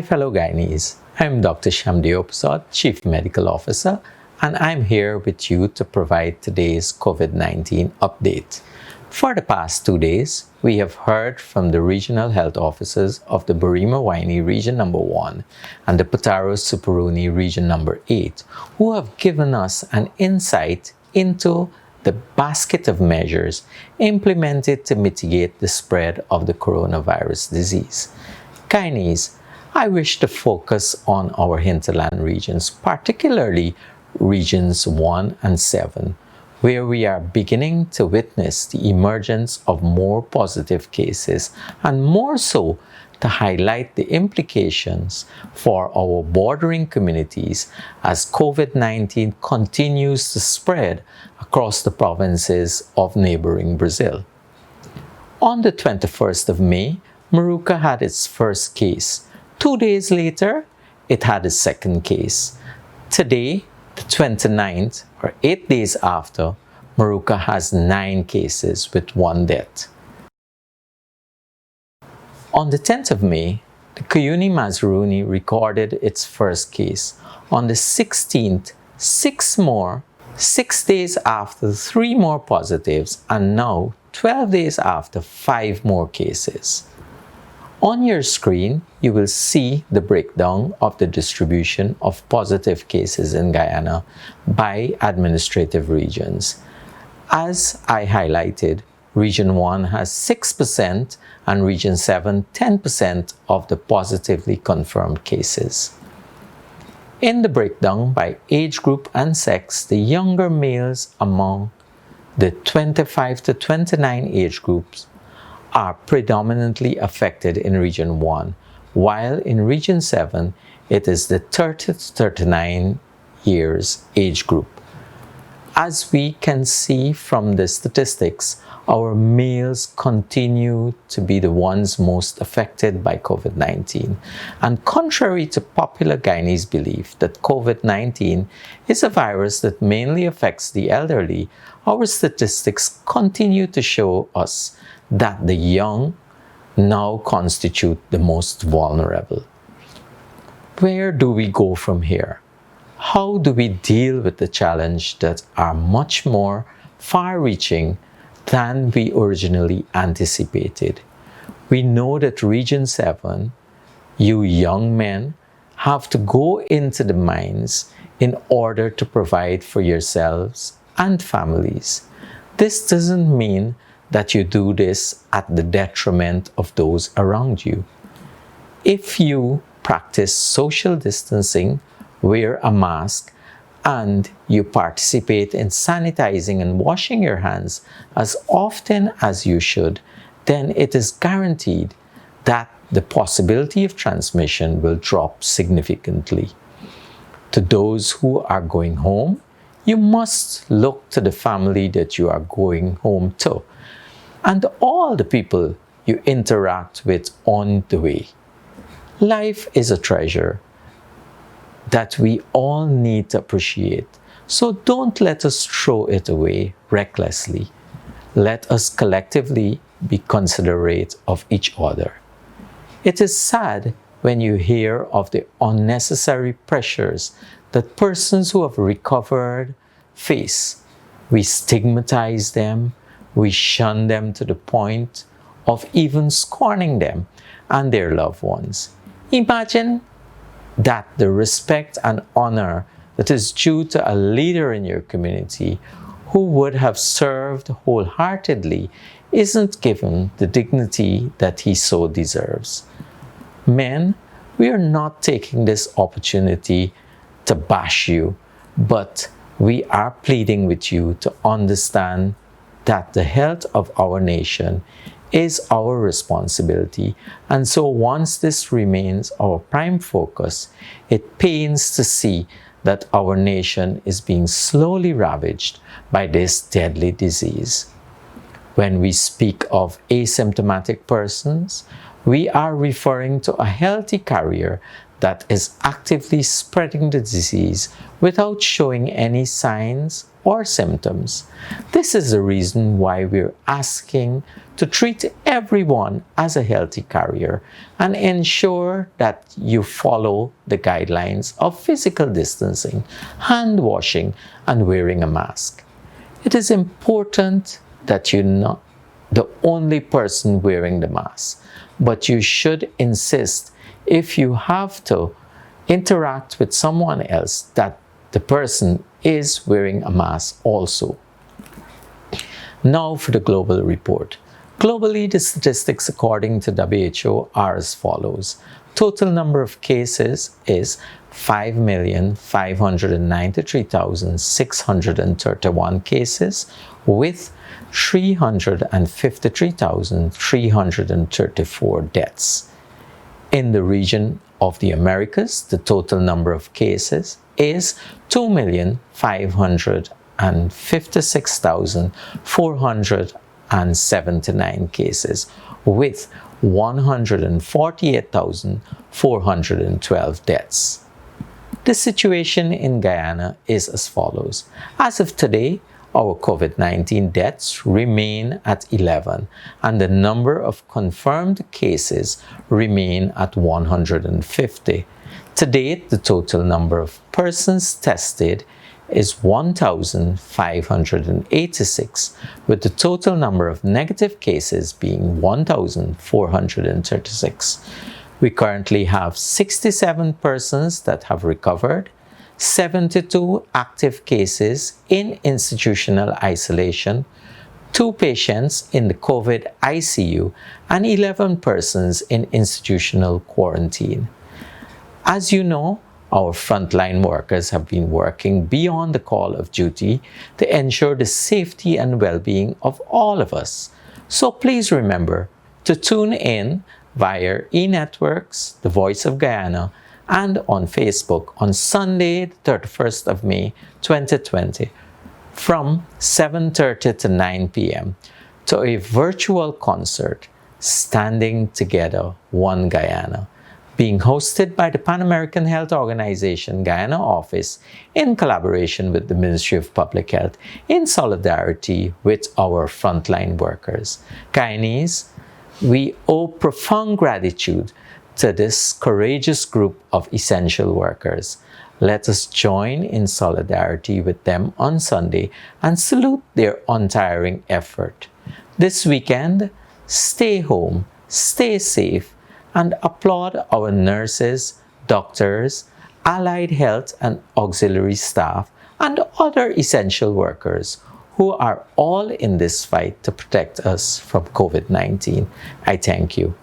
Hi fellow gynaes, I'm Dr. Shamdeo Prasad, Chief Medical Officer, and I'm here with you to provide today's COVID-19 update. For the past 2 days, we have heard from the regional health officers of the Borima-Waini Region Number 1 and the Putaro-Superuni Region Number 8, who have given us an insight into the basket of measures implemented to mitigate the spread of the coronavirus disease. Gynaes, I wish to focus on our hinterland regions, particularly regions 1 and 7, where we are beginning to witness the emergence of more positive cases, and more so to highlight the implications for our bordering communities as COVID-19 continues to spread across the provinces of neighboring Brazil. On the 21st of May, Maruca had its first case. 2 days later, it had a second case. Today, the 29th, or 8 days after, Maruca has 9 cases with 1 death. On the 10th of May, the Cuyuni-Mazaruni recorded its first case. On the 16th, 6 more, 6 days after 3 more positives, and now 12 days after 5 more cases. On your screen, you will see the breakdown of the distribution of positive cases in Guyana by administrative regions. As I highlighted, Region 1 has 6% and Region 7 10% of the positively confirmed cases. In the breakdown by age group and sex, the younger males among the 25 to 29 age groups are predominantly affected in Region 1, while in Region 7, it is the 30 to 39 years age group. As we can see from the statistics, our males continue to be the ones most affected by COVID-19. And contrary to popular Guyanese belief that COVID-19 is a virus that mainly affects the elderly, our statistics continue to show us that the young now constitute the most vulnerable. Where do we go from here? How do we deal with the challenge that are much more far-reaching than we originally anticipated? We know that Region 7, you young men, have to go into the mines in order to provide for yourselves and families. This doesn't mean that you do this at the detriment of those around you. If you practice social distancing, wear a mask, and you participate in sanitizing and washing your hands as often as you should, then it is guaranteed that the possibility of transmission will drop significantly. To those who are going home, you must look to the family that you are going home to, and all the people you interact with on the way. Life is a treasure that we all need to appreciate, so don't let us throw it away recklessly. Let us collectively be considerate of each other. It is sad when you hear of the unnecessary pressures that persons who have recovered face. We stigmatize them, we shun them to the point of even scorning them and their loved ones. Imagine that the respect and honor that is due to a leader in your community who would have served wholeheartedly isn't given the dignity that he so deserves. Men, we are not taking this opportunity to bash you, but we are pleading with you to understand that the health of our nation is our responsibility, and so once this remains our prime focus, it pains to see that our nation is being slowly ravaged by this deadly disease. When we speak of asymptomatic persons, we are referring to a healthy carrier that is actively spreading the disease without showing any signs or symptoms. This is the reason why we're asking to treat everyone as a healthy carrier and ensure that you follow the guidelines of physical distancing, hand washing, and wearing a mask. It is important that you're not the only person wearing the mask, but you should insist, if you have to interact with someone else, that the person is wearing a mask also. Now for the global report. Globally, the statistics according to WHO are as follows. Total number of cases is 5,593,631 cases, with 353,334 deaths. In the region of the Americas, the total number of cases is 2,556,479 cases, with 148,412 deaths. The situation in Guyana is as follows. As of today, our COVID-19 deaths remain at 11, and the number of confirmed cases remain at 150. To date, the total number of persons tested is 1,586, with the total number of negative cases being 1,436. We currently have 67 persons that have recovered, 72 active cases in institutional isolation, 2 patients in the COVID ICU, and 11 persons in institutional quarantine. As you know, our frontline workers have been working beyond the call of duty to ensure the safety and well-being of all of us. So please remember to tune in via eNetworks, The Voice of Guyana, and on Facebook on Sunday, the 31st of May, 2020, from 7:30 to 9 p.m. to a virtual concert, Standing Together, One Guyana, being hosted by the Pan American Health Organization Guyana office in collaboration with the Ministry of Public Health in solidarity with our frontline workers. Guyanese, we owe profound gratitude to this courageous group of essential workers. Let us join in solidarity with them on Sunday and salute their untiring effort. This weekend, stay home, stay safe, and applaud our nurses, doctors, allied health and auxiliary staff, and other essential workers who are all in this fight to protect us from COVID-19. I thank you.